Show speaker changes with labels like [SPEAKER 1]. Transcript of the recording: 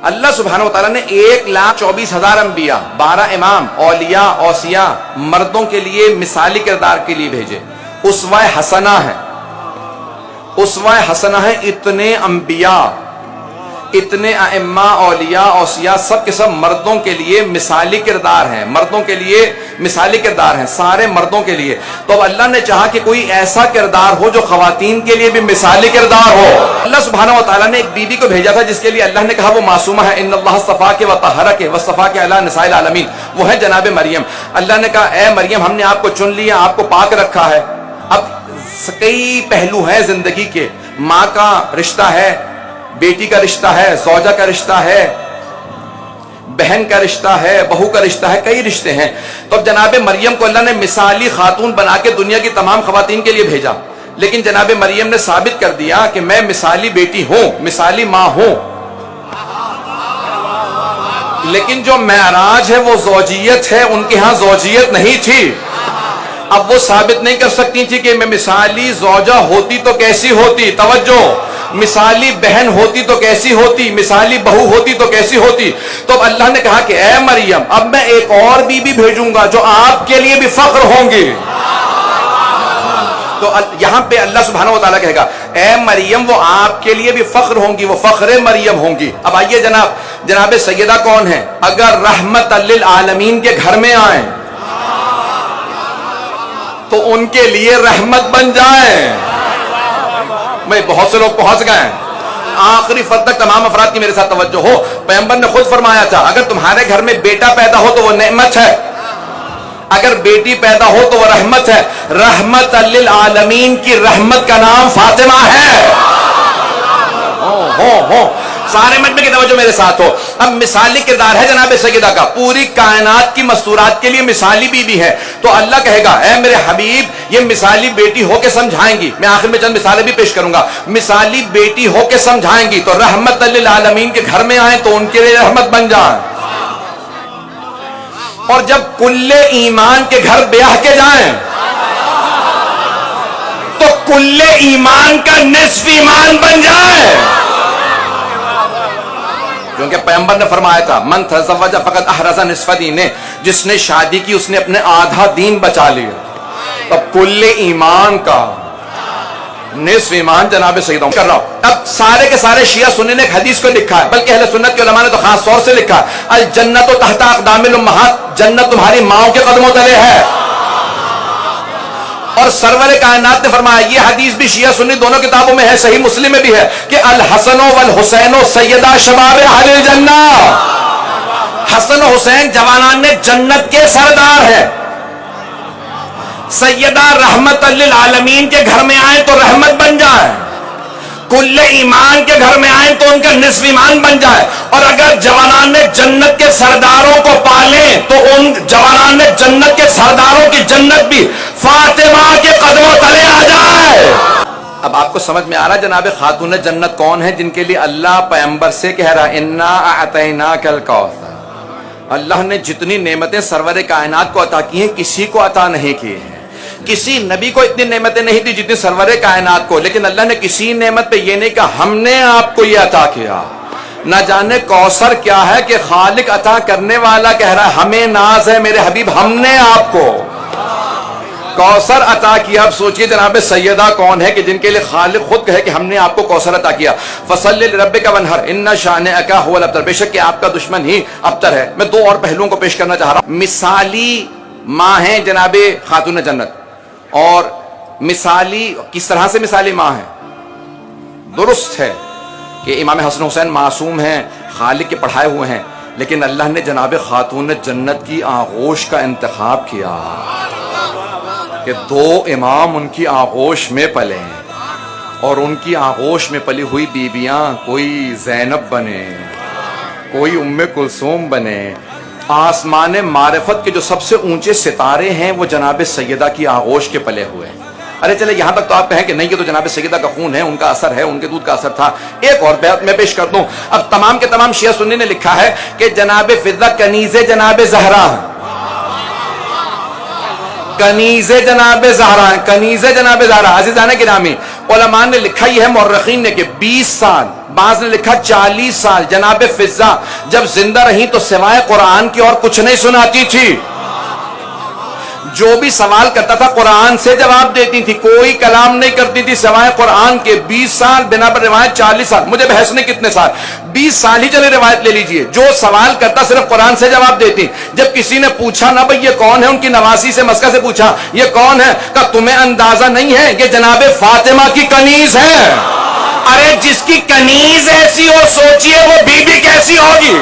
[SPEAKER 1] اللہ سبحانہ وتعالیٰ نے 1,24,000 انبیاء، 12 امام، اولیاء، اوصیاء، مردوں کے لیے مثالی کردار کے لیے بھیجے. اسوہ حسنہ ہے، اسوہ حسنہ ہے. اتنے انبیاء، اتنے ائمہ، اولیاء، اوصیاء، سب کے سب مردوں کے لیے مثالی کردار ہیں، مردوں کے لیے مثالی کردار ہیں، سارے مردوں کے لیے. تو اب اللہ نے چاہا کہ کوئی ایسا کردار ہو جو خواتین کے لیے بھی مثالی کردار ہو. اللہ سبحانہ وتعالیٰ نے ایک بی بی کو بھیجا تھا جس کے لیے اللہ نے کہا وہ معصومہ ہے. ان اللہ اصطفاک وطہرک واصطفاک علی نساء العالمین. وہ ہے جناب مریم. اللہ نے کہا اے مریم ہم نے آپ کو چن لیا، آپ کو پاک رکھا ہے. اب کئی پہلو ہیں زندگی کے. ماں کا رشتہ ہے، بیٹی کا رشتہ ہے، زوجہ کا رشتہ ہے، بہن کا رشتہ ہے، بہو کا رشتہ ہے، کئی رشتے ہیں. تو اب جناب مریم کو اللہ نے مثالی خاتون بنا کے دنیا کی تمام خواتین کے لیے بھیجا. لیکن جناب مریم نے ثابت کر دیا کہ میں مثالی بیٹی ہوں، مثالی ماں ہوں. لیکن جو معراج ہے وہ زوجیت ہے، ان کے ہاں زوجیت نہیں تھی. اب وہ ثابت نہیں کر سکتی تھی کہ میں مثالی زوجہ ہوتی تو کیسی ہوتی. توجہ، مثالی بہن ہوتی تو کیسی ہوتی، مثالی بہو ہوتی تو کیسی ہوتی. تو اب اللہ نے کہا کہ اے مریم اب میں ایک اور بی بی بھیجوں گا جو آپ کے لیے بھی فخر ہوں گی. تو یہاں پہ اللہ سبحانہ وتعالیٰ کہے گا اے مریم وہ آپ کے لیے بھی فخر ہوں گی، وہ فخر مریم ہوں گی. اب آئیے جناب سیدہ کون ہے؟ اگر رحمت للعالمین کے گھر میں آئیں تو ان کے لیے رحمت بن جائیں. میں بہت سے لوگ پہنچ گئے ہیں. آخری فرد تک تمام افراد کی میرے ساتھ توجہ ہو. پیغمبر نے خود فرمایا تھا اگر تمہارے گھر میں بیٹا پیدا ہو تو وہ نعمت ہے، اگر بیٹی پیدا ہو تو وہ رحمت ہے. رحمت للعالمین کی رحمت کا نام فاطمہ ہے. ہو سارے مجمع کی توجہ میرے ساتھ ہو. اب مثالی کردار ہے جناب سیدہ کا، پوری کائنات کی مستورات کے لیے مثالی بیوی ہے. تو اللہ کہے گا اے میرے حبیب یہ مثالی بیٹی ہو کے سمجھائیں گی. میں آخر میں چند مثالیں بھی پیش کروں گا. مثالی بیٹی ہو کے سمجھائیں گی تو رحمت للعالمین کے گھر میں آئیں تو ان کے لیے رحمت بن جائیں. اور جب کل ایمان کے گھر بیاہ کے جائیں تو کل ایمان کا نصف ایمان بن جائے. کیونکہ پیغمبر نے فرمایا تھا من تزوج فقط احرز نصف دینہ، جس نے شادی کی اس نے اپنے آدھا دین بچا لیا. تب کل ایمان کا نصف ایمان جناب سیدہ کر رہا ہوں. اب سارے کے سارے شیعہ سنی نے ایک حدیث کو لکھا ہے، بلکہ اہل سنت کے علماء نے تو خاص طور سے لکھا ہے الجنت تحت اقدام الامہات، جنت تمہاری ماؤں کے قدموں تلے ہے. اور سرور کائنات نے فرمایا، یہ حدیث بھی شیعہ سنی دونوں کتابوں میں ہے، صحیح مسلم میں بھی ہے، کہ الحسن والحسین سیدہ شباب اہل الجنہ. حسن و حسین جوانان جنت کے سردار ہیں. سیدہ رحمت للعالمین کے گھر میں آئیں تو رحمت بن جائے، کل ایمان کے گھر میں آئیں تو ان کا نصف ایمان بن جائے. اور اگر جوانان جنت کے سرداروں کو پالیں تو ان جوانان جنت کے سرداروں کی جنت بھی فاطمہ کے قدموں تلے آ جائے. اب آپ کو سمجھ میں آ رہا جناب خاتون جنت کون ہے جن کے لیے اللہ پیغمبر سے کہہ رہا انا اعطیناک الکوثر. اللہ نے جتنی نعمتیں سرور کائنات کو عطا کی ہیں کسی کو عطا نہیں کی ہیں. کسی نبی کو اتنی نعمتیں نہیں دی جتنی سرور کائنات کو. لیکن اللہ نے کسی نعمت پہ یہ نہیں کہا ہم نے آپ کو یہ عطا کیا. نہ جانے کوثر کیا ہے کہ خالق عطا کرنے والا کہہ رہا ہے ہمیں ناز ہے میرے حبیب ہم نے آپ کو کوثر عطا کیا. اب سوچئے جناب سیدہ کون ہے کہ جن کے لیے خالق خود کہے کہ ہم نے آپ کو کوثر عطا کیا. فصلی لربک وانحر ان شانئک هو الابتر. بے شک کہ آپ کا دشمن ہی ابتر ہے. میں دو اور پہلوؤں کو پیش کرنا چاہ رہا ہوں. مثالی ماں ہیں جناب خاتون جنت، اور مثالی کس طرح سے مثالی ماں ہے. درست ہے کہ امام حسن حسین معصوم ہیں، خالق کے پڑھائے ہوئے ہیں، لیکن اللہ نے جناب خاتون جنت کی آغوش کا انتخاب کیا کہ دو امام ان کی آغوش میں پلے ہیں. اور ان کی آغوش میں پلی ہوئی بیویاں کوئی زینب بنے، کوئی ام کلثوم بنے. آسمان معرفت کے جو سب سے اونچے ستارے ہیں وہ جناب سیدہ کی آغوش کے پلے ہوئے ہیں. ارے چلے یہاں تک تو آپ کہیں کہ نہیں یہ تو جناب سیدہ کا خون ہے، ان کا اثر ہے، ان کے دودھ کا اثر تھا. ایک اور بات میں پیش کر دوں. اب تمام کے تمام شیعہ سنی نے لکھا ہے کہ جناب فضہ کنیز جناب زہرا. کنیز جناب زہرا ہیں، کنیز جناب زہرا. عزیزان گرامی، علماء نے لکھا یہ ہے، مورخین نے، کہ 20 سال، بعض نے لکھا 40 سال جناب فضہ جب زندہ رہی تو سوائے قرآن کی اور کچھ نہیں سناتی تھی. جو بھی سوال کرتا تھا قرآن سے جواب دیتی تھی، کوئی کلام نہیں کرتی تھی سوائے قرآن کے. 20 سال بنا پر روایت 40 سال، مجھے بحث نے کتنے سال، 20 سال ہی چلے روایت لے لیجئے. جو سوال کرتا صرف قرآن سے جواب دیتی. جب کسی نے پوچھا نا بھئی یہ کون ہے، ان کی نواسی سے مسکہ سے پوچھا یہ کون ہے، کہ تمہیں اندازہ نہیں ہے یہ جناب فاطمہ کی کنیز ہے. ارے جس کی کنیز ایسی ہو، سوچئے وہ بی بی کیسی ہوگی.